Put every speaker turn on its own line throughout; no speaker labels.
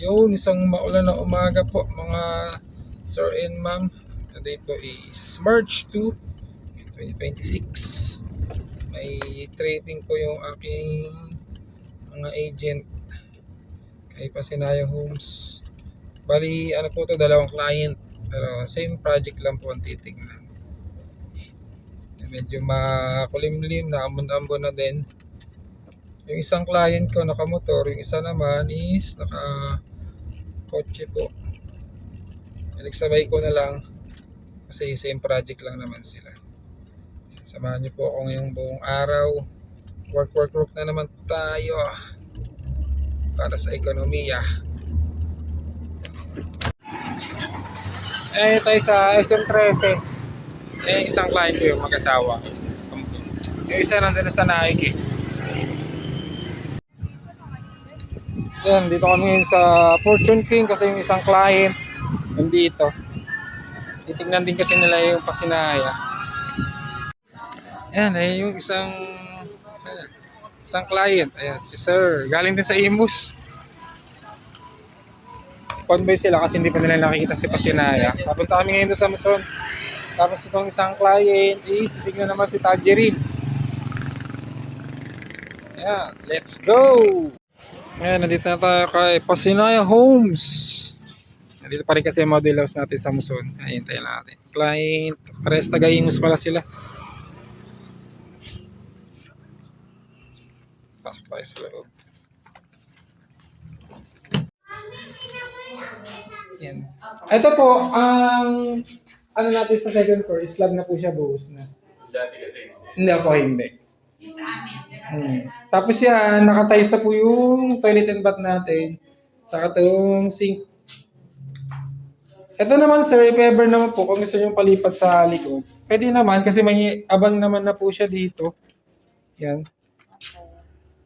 Yun, isang maulan na umaga po mga sir and ma'am. Today po is March 2, 2026. May tripping po yung aking mga agent kay Pasinaya Homes. Bali, ano po to, dalawang client. Pero same project lang po ang titignan. Medyo makulimlim, naambon-ambon na din. Yung isang client ko nakamotor, yung isa naman is naka-kotse po. Nagsabay ko na lang kasi same project lang naman sila. Samahan niyo po ako ngayong buong araw. Work na naman tayo para sa ekonomiya. Tayo sa SM13. Isang client ko yung mag-asawa. Yung isa nandun sa Nike. Yan, dito kami ngayon sa Fortune King kasi yung isang client nandito. Titignan din kasi nila yung Pasinaya. Ayan, yung isang client. Ayan, si Sir. Galing din sa Imus. Convoy sila kasi hindi pa nila nakikita si Pasinaya. Papunta kami ngayon sa Muson. Tapos itong isang client is titignan naman si Tangerine. Ayan, let's go! Ayan, nandito na tayo kay Pasinaya Homes. Nandito pa rin kasi yung model house natin sa Muson. Ayan, tayo natin. Client, pares taga-Imus pala sila. Pasok tayo sa loob. Yan. Ito po, ang ano natin sa second floor, slab na po siya, buhos na.
Dati kasi.
Hindi ako, hindi. Tapos yan, nakatiles na po yung toilet and bath natin. Tsaka itong sink. Ito naman sir, if ever naman po, kung gusto nyo palipat sa likod, pwede naman kasi may abang naman na po siya dito. Yan.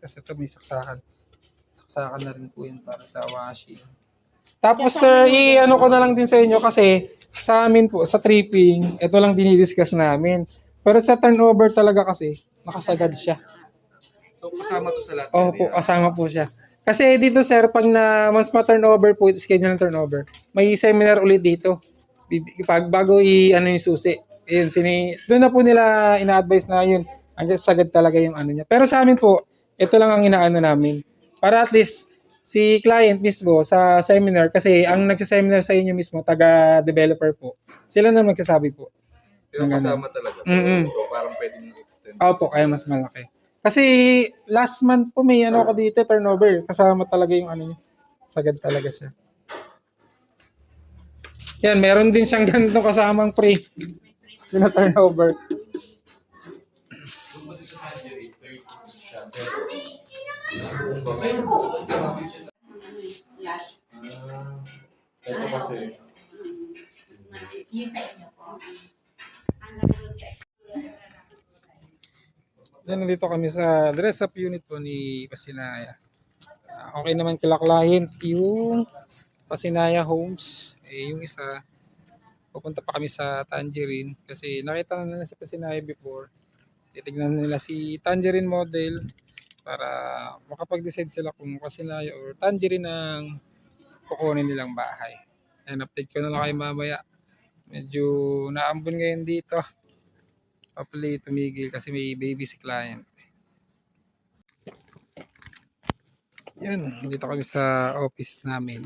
Kasi ito may saksakan. Saksakan na rin po yun para sa washing. Tapos sir, i-ano ko na lang din sa inyo kasi sa amin po, sa tripping, ito lang dinidiscuss namin. Pero sa turnover talaga kasi, nakasagad siya.
So kasama to sa lahat?
Oo po, kasama po siya. Kasi dito sir, pag na once ma-turnover po, schedule ng turnover, may seminar ulit dito. Pag bago ano yung susi. Ayun, doon na po nila ina-advise na yun. Ang sagad talaga yung ano niya. Pero sa amin po, ito lang ang inaano namin. Para at least si client mismo sa seminar, kasi ang nagsiseminar sa inyo mismo, taga-developer po, sila na magsasabi po.
Pero kasama talaga. So parang pwedeng extend.
Opo, kaya mas malaki. Kasi last month po may ano ako dito, turnover. Kasama talaga yung ano niya. Sagad talaga siya. Yan, meron din siyang ganito kasamang pre. Yung turnover.
Ito kasi.
Yung sa inyo po. Hanggang doon sa
Yan, nandito kami sa dress up unit po ni Pasinaya. Okay naman kila client yung Pasinaya Homes. Yung isa, pupunta pa kami sa Tangerine kasi nakita na nila si Pasinaya before. Titignan nila si Tangerine model para makapag-decide sila kung Pasinaya or Tangerine ang kukunin nilang bahay. And update ko na lang kayo mamaya. Medyo naambon ngayon dito. Hopefully tumigil kasi may baby si client. Yan, dito kami sa office namin.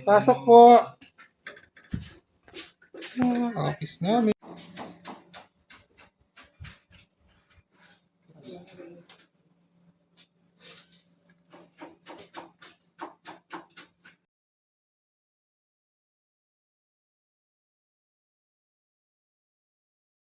Pasok po. Office namin.